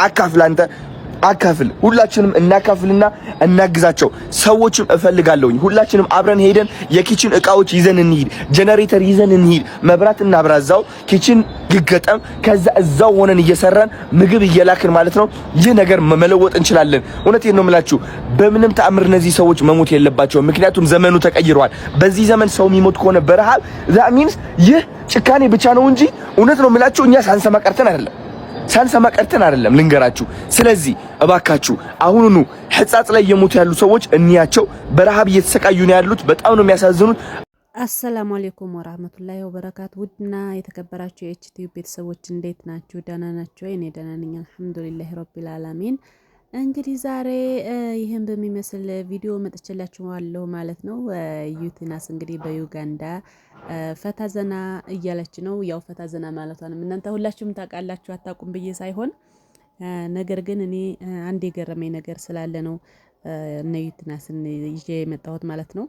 አካፍል አንተ አካፍል ሁላችንም እናካፍልና እናግዛቸው ሰዎችም እፈልጋለሁኝ ሁላችንም አብረን ሄደን የኪችን እቃዎች ይዘን እንሂድ ጄነሬተር ይዘን እንሂድ መብራት እናብራዛው ኪችን ይገጠም ከዛ እዛው ሆነን እየሰራን ምግብ እየላክን ማለት ነው ይህ ነገር መለወጥ እንችላለን እውነቴን ነው የምላችሁ በምንም ተአምር እነዚህ ሰዎች መሞት የለባቸው ምክንያቱም ዘመኑ ተቀይሯል በዚህ ዘመን ሰው የሚሞት ከሆነ በረሃብ that means ይህ ጭካኔ ብቻ ነው እንጂ እውነት ነው የምላችሁ እኛ ሳንሰማ ቀርተን አይደለም ልንገራችሁ ስለዚህ እባካችሁ አሁኑኑ ህጻጽ ላይ የሞቱ ያሉ ሰዎች እንያቸው በረሃብ እየተሰቃዩ ነው ያሉት በጣም ነው የሚያሳዝኑት አሰላሙ አለይኩም ወራህመቱላሂ ወበረካቱ ውድና የተከበራችሁ የኤችቲቪ ቤተሰቦች እንዴት ናችሁ ደህና ናችሁ እኔ ደህና ነኝ አልহামዱሊላሂ ረቢል ዓለሚን እንግዲህ ዛሬ ይሄን በሚመስል ቪዲዮ መጥቼላችኋለሁ ማለት ነው ዩቲናስ እንግዲህ በዩጋንዳ ፈታዘና እያለች ነው ያው ፈታዘና ማለቷንም እናንተ ሁላችሁም ታውቃላችሁ አታውቁም ብዬ ሳይሆን ነገር ግን እኔ አንድ የገረመኝ ነገር ስላለ ነው እነ ዩቲናስን ይዤ የመጣሁት ማለት ነው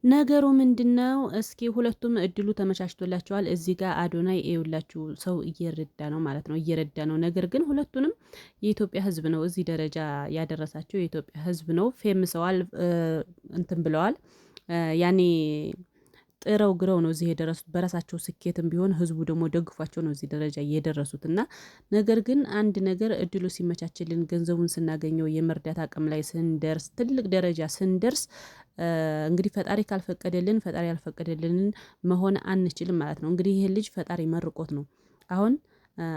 ነገሩ ምንድነው እስኪ ሁለቱም እድሉ ተመቻችቶላቸዋል እዚህ ጋር አዶናይ ይውላችሁ ሰው እየረዳ ነው ማለት ነው እየረዳ ነው ነገር ግን ሁለቱንም የኢትዮጵያ ህዝብ ነው እዚህ ደረጃ ያደረሳቸው የኢትዮጵያ ህዝብ ነው ፌምሰዋል እንትን ብለዋል ያኔ ጥረው ግረው ነው እዚህ የደረሱት በራሳቸው ስኬትም ቢሆን ህዝቡ ደግሞ ደግፏቸው ነው እዚህ ደረጃ እየደረሱትና ነገር ግን አንድ ነገር እድሉ ሲመቻችልን ገንዘቡን ስናገኘው የመርዳት አቅም ላይ ስንደርስ ትልቅ ደረጃ ስንደርስ እንግዲህ ፈጣሪ ካልፈቀደልን ፈጣሪ ያልፈቀደልንን መሆን አንችልም ማለት ነው እንግዲህ ይሄ ልጅ ፈጣሪ መርቆት ነው አሁን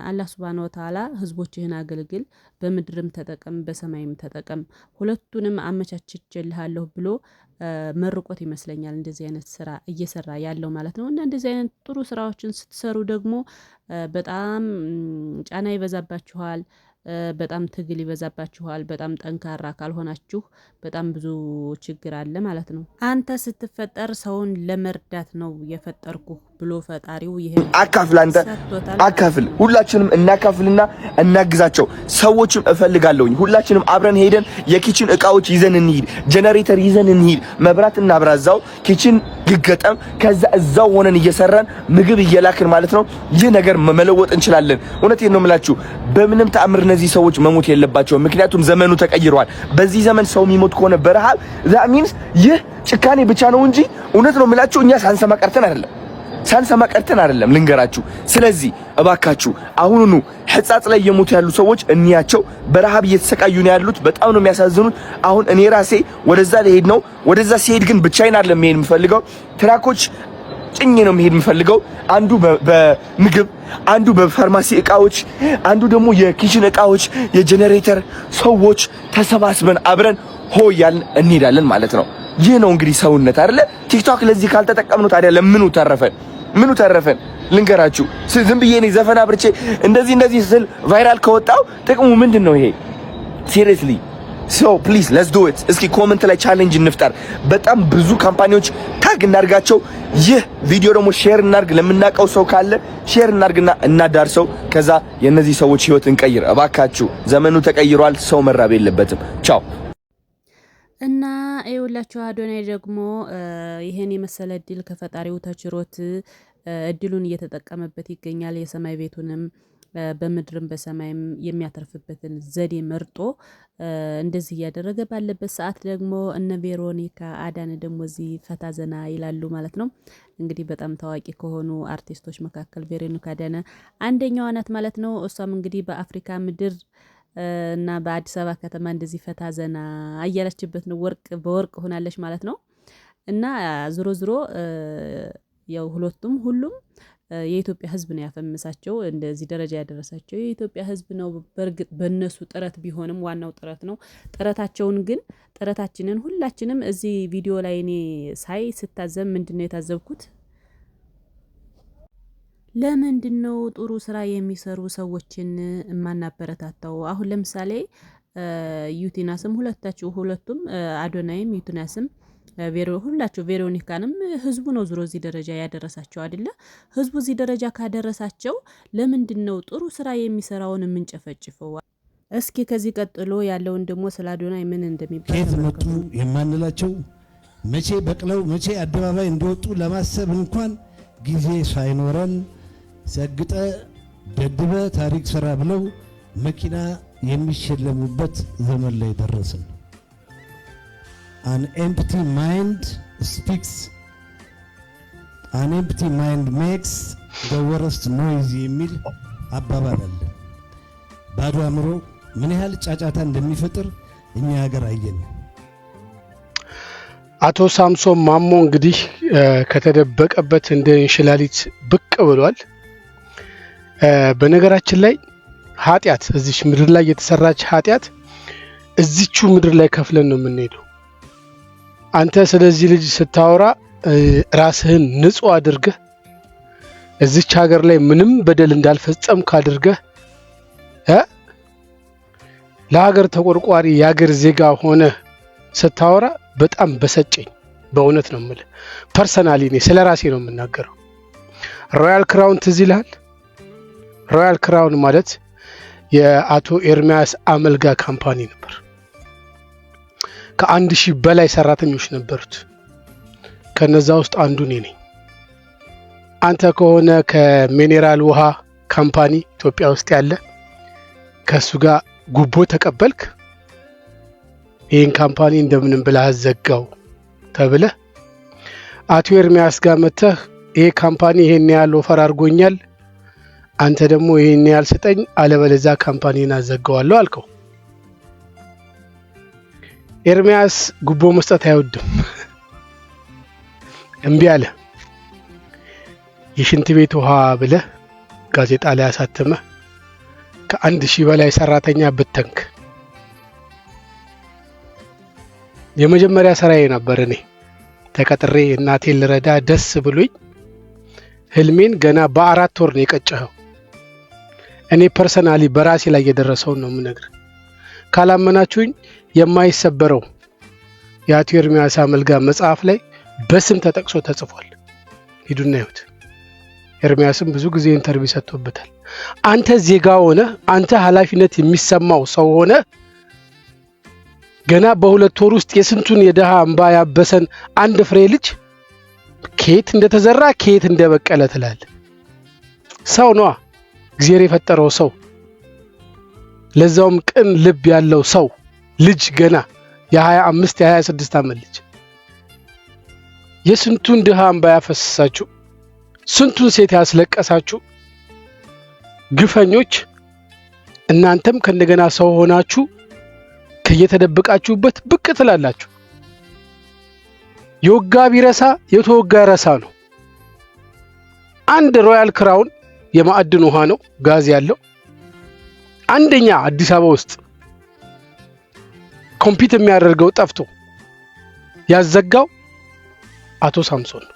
አላህ Subhanahu Wa Ta'ala ህዝቦችህን አገልግል በመድርም ተጠቀም በሰማይም ተጠቀም ሁለቱንም አመቻችቼልሃለሁ ብሎ መርቆት ይመስለኛል እንደዚህ አይነት ስራ እየሰራ ያለው ማለት ነው እና እንደዚህ አይነት ጥሩ ስራዎችን ስትሰሩ ደግሞ በጣም ጫና ይበዛባችኋል በጣም ትግል ይበዛባችኋል በጣም ጠንካራ ካልሆናችሁ በጣም ብዙ ችግር አለ ማለት ነው አንተ ስትፈጠር ሰውን ለመርዳት ነው የፈጠርኩ ብሎ ፈጣሪው ይሄ አካፍል አንተ አካፍል ሁላችንም እናካፍልና እናግዛቸው ሰዎችም እፈልጋለሁኝ ሁላችንም አብረን ሄደን የኪችን እቃዎች ይዘን እንሂድ ጄነሬተር ይዘን እንሂድ መብራት እናብራዛው ኪችን ይገጠም ከዛ እዛው ሆነን እየሰራን ምግብ እየላክን ማለት ነው ይህ ነገር መለወጥ እንችላለን እውነቴን ነው የምላችሁ በምንም ተአምር እነዚህ ሰዎች መሞት የለባቸው ምክንያቱም ዘመኑ ተቀይሯል በዚህ ዘመን ሰው የሚሞት ከሆነ በረሃብ that means ይህ ጭካኔ ብቻ ነው እንጂ እውነት ነው የምላችሁ እኛ ሳንሰማ ቀርተን አይደለም ልንገራችሁ ስለዚህ እባካችሁ አሁኑኑ ህጻጽ ላይ የሞቱ ያሉ ሰዎች እንያቸው በረሃብ እየተሰቃዩ ነው ያሉት በጣም ነው የሚያሳዝኑት አሁን እኔ ራሴ ወደዛ ልሄድ ነው ወደዛ ሲሄድ ግን ብቻዬን አይደለም መሄድ የምፈልገው ትራኮች ጭኜ ነው መሄድ የምፈልገው አንዱ በምግብ አንዱ በፋርማሲ እቃዎች አንዱ ደግሞ የኪችን እቃዎች የጄነሬተር ሰዎች ተሰባስበን አብረን ሆያልን እንሄዳለን ማለት ነው ይህ ነው እንግዲህ ሰውነት አይደለ ቲክቶክ ለዚህ ካልተጠቀምነው ታዲያ ለምኑ ተረፈን ልንገራችሁ ዝም ብዬ ነው ዘፈና ብርቼ እንደዚህ ስል ቫይራል ከወጣው ጥቅሙ ምንድነው ይሄ ሲሪየስሊ so please let's do it እስኪ ኮሜንት ላይ ቻሌንጅ እንፍጠር በጣም ብዙ ካምፓኒዎች ታግ እናርጋቸው ይህ ቪዲዮ ደግሞ ሼር እናርግ ለምናቀው ሰው ካለ ሼር እናርግና እናዳርሰው ከዛ የነዚህ ሰዎች ህይወት እንቀይር እባካችሁ ዘመኑ ተቀይሯል ሰው መራብ የለበትም ቻው እና አይውላችሁ አዶናይ ደግሞ ይሄን የመሰለ እድል ከፈጣሪው ተችሮት እድሉን እየተጠቀመበት ይገኛል የሰማይ ቤቱንም በመድርም በሰማይም የሚያተርፍበትን ዘዴ መርጦ እንደዚህ ያደረገ ባለበት ሰዓት ደግሞ እነ ቬሮኒካ አዳነ ደግሞ እዚህ ፈታዘና ይላሉ ማለት ነው እንግዲህ በጣም ታዋቂ ከሆኑ አርቲስቶች መካከል ቬሮኒካ አዳነ አንደኛዋ ናት ማለት ነው እሷም እንግዲህ በአፍሪካ ምድር እና በአዲስ አበባ ከተማ እንደዚህ ፈታዘና አያለችበት ነው በወርቅ ሆናለች ማለት ነው እና ዝሮ ያው ሁሉም የኢትዮጵያ ህዝብ ነው ያፈመሳቸው እንደዚህ ደረጃ ያደረሳቸው የኢትዮጵያ ህዝብ ነው በርግጥ በእነሱ ጥረት ቢሆንም ዋናው ጥረት ነው ጥረታቸውን ግን ጥረታችንን ሁላችንም እዚህ ቪዲዮ ላይ እኔ ሳይ ስታዘብ ምንድነው የታዘብኩት ለምንድነው ጥሩ ስራ የሚሰሩ ሰዎችን ማናበረታታው አሁን ለምሳሌ ዩቲናስም ሁለቱም አዶናይም ዩቲናስም ሁላችሁ ቬሮኒካንም ህዝቡ ነው ዙሮ እዚህ ደረጃ ያደረሳቸው አይደለ ህዝቡ እዚህ ደረጃ ካደረሳቸው ለምንድነው ጥሩ ስራ የሚሰራውን ምንጨፈጭፈው እስኪ ከዚህ ቀጥሎ ያለውን ደግሞ ስለ አዶናይ ምን እንደሚባል ከመጡ የማንላቸው መቼ በቅለው መቼ አደባባይ እንደወጡ ለማሰብ እንኳን ጊዜ ሳይኖረን ሰግጠ ደድበ ታሪክ ስራ ብለው መኪና የሚሸለሙበት ዘመን ላይ ደረስን። an empty mind speaks, an empty mind makes the worst noise የሚል አባባል አለ። ባዶ አእምሮ ምን ያህል ጫጫታ እንደሚፈጥር እኛ ሀገር አየን። አቶ ሳምሶን ማሞ እንግዲህ ከተደበቀበት እንደ እንሽላሊት ብቅ ብሏል። በነገራችን ላይ ኃጢያት እዚች ምድር ላይ የተሰራች ኃጢያት እዚቹ ምድር ላይ ከፍለን ነው የምንሄደው። አንተ ስለዚህ ልጅ ስታወራ ራስህን ንጹህ አድርገህ እዚች ሀገር ላይ ምንም በደል እንዳልፈጸምክ አድርገህ ለሀገር ተቆርቋሪ የሀገር ዜጋ ሆነ ስታወራ በጣም በሰጨኝ። በእውነት ነው የምልህ። ፐርሰናሊ እኔ ስለ ራሴ ነው የምናገረው። ሮያል ክራውን ትዝ ይልሃል? ሮያል ክራውን ማለት የአቶ ኤርሚያስ አመልጋ ካምፓኒ ነበር። ከ1000 በላይ ሰራተኞች ነበሩት። ከነዛ ውስጥ አንዱ እኔ ነኝ። አንተ ከሆነ ከሚኔራል ውሃ ካምፓኒ ኢትዮጵያ ውስጥ ያለ ከሱ ጋር ጉቦ ተቀበልክ፣ ይህን ካምፓኒ እንደምንም ብለህ አዘጋው ተብለህ አቶ ኤርሚያስ ጋር መተህ ይሄ ካምፓኒ ይሄን ያህል ኦፈር አድርጎኛል፣ አንተ ደግሞ ይሄን ያህል ስጠኝ አለበለዚያ ካምፓኒን አዘጋዋለሁ አልከው። ኤርሚያስ ጉቦ መስጠት አይወድም፣ እምቢ አለ። የሽንት ቤት ውሃ ብለህ ጋዜጣ ላይ አሳተመህ ከ1000 በላይ ሰራተኛ በተንክ። የመጀመሪያ ስራዬ ነበር እኔ ተቀጥሬ እናቴን ልረዳ ደስ ብሎኝ ህልሜን ገና በ4 ወር ነው የቀጨኸው። እኔ ፐርሰናሊ በራሴ ላይ የደረሰውን ነው የምነግር። ካላመናችሁኝ የማይሰበረው የአቶ ኤርሚያስ አመልጋ መጽሐፍ ላይ በስም ተጠቅሶ ተጽፏል። ሂዱና ይሁት። ኤርሚያስም ብዙ ጊዜ ኢንተርቪው ሰጥቶበታል። አንተ ዜጋ ሆነ አንተ ኃላፊነት የሚሰማው ሰው ሆነ ገና በ2 ወር ውስጥ የስንቱን የደሃ እንባ ያበሰን አንድ ፍሬ ልጅ ከየት እንደተዘራ ከየት እንደበቀለ ትላል። ሰው ነው እግዚአብሔር የፈጠረው ሰው፣ ለዛውም ቅን ልብ ያለው ሰው ልጅ ገና የ25 የ26 ዓመት ልጅ የስንቱን ደሃ እንባ ያፈሰሳችሁ፣ ስንቱን ሴት ያስለቀሳችሁ ግፈኞች እናንተም ከእንደገና ሰው ሆናችሁ ከየተደበቃችሁበት ብቅ ትላላችሁ። የወጋ ቢረሳ የተወጋ ረሳ ነው። አንድ ሮያል ክራውን የማዕድን ውሃ ነው፣ ጋዝ ያለው አንደኛ አዲስ አበባ ውስጥ ኮምፒት የሚያደርገው ጠፍቶ ያዘጋው አቶ ሳምሶን ነው።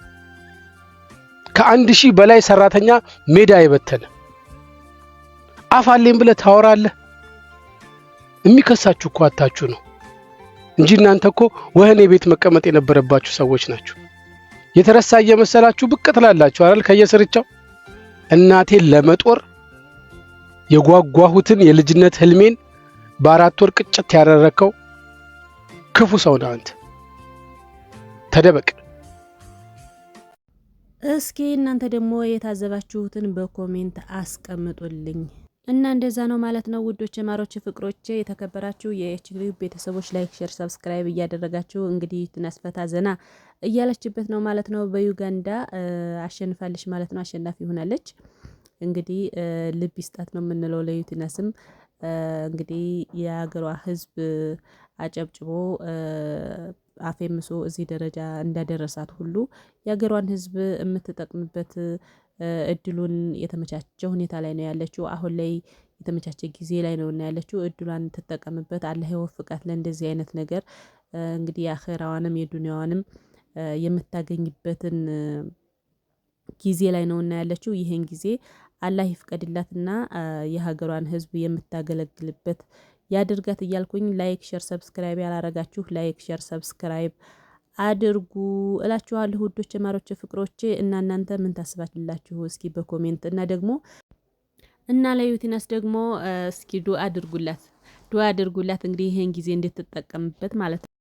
ከ1000 በላይ ሰራተኛ ሜዳ የበተነ አፋሌን ብለህ ታወራለህ። የሚከሳችሁ እኮ አታችሁ ነው እንጂ እናንተ እኮ ወህኔ ቤት መቀመጥ የነበረባችሁ ሰዎች ናችሁ። የተረሳ እየመሰላችሁ ብቅ ትላላችሁ አይደል? ከየስርቻው እናቴን ለመጦር የጓጓሁትን የልጅነት ህልሜን በ4 ወር ቅጭት ያደረከው ክፉ ሰው ነህ አንተ። ተደበቅ። እስኪ እናንተ ደግሞ የታዘባችሁትን በኮሜንት አስቀምጡልኝ። እና እንደዛ ነው ማለት ነው ውዶች፣ ማሮች፣ ፍቅሮቼ፣ የተከበራችሁ የኤችቲቪ ቤተሰቦች ላይክ፣ ሼር፣ ሰብስክራይብ እያደረጋችሁ እንግዲህ ትናስፈታ ዘና እያለችበት ነው ማለት ነው። በዩጋንዳ አሸንፋለች ማለት ነው። አሸናፊ ሆናለች። እንግዲህ ልብ ይስጣት ነው የምንለው ለዩቲናስም። እንግዲህ የሀገሯ ህዝብ አጨብጭቦ አፌምሶ እዚህ ደረጃ እንዳደረሳት ሁሉ የሀገሯን ህዝብ የምትጠቅምበት እድሉን የተመቻቸ ሁኔታ ላይ ነው ያለችው። አሁን ላይ የተመቻቸ ጊዜ ላይ ነው ያለችው። እድሏን ትጠቀምበት። አላህ ይወፍቃት ለእንደዚህ አይነት ነገር። እንግዲህ የአኺራዋንም የዱንያዋንም የምታገኝበትን ጊዜ ላይ ነው ያለችው። ይሄን ጊዜ አላህ ይፍቀድላትና የሀገሯን ህዝብ የምታገለግልበት ያድርጋት እያልኩኝ ላይክ ሼር ሰብስክራይብ ያላረጋችሁ ላይክ ሼር ሰብስክራይብ አድርጉ እላችኋለሁ ውዶች፣ ማሮች፣ ፍቅሮቼ። እና እናንተ ምን ታስባላችሁ? እስኪ በኮሜንት እና ለዩቲናስ ደግሞ እስኪ ዱአ አድርጉላት እንግዲህ ይሄን ጊዜ እንድትጠቀምበት ማለት ነው።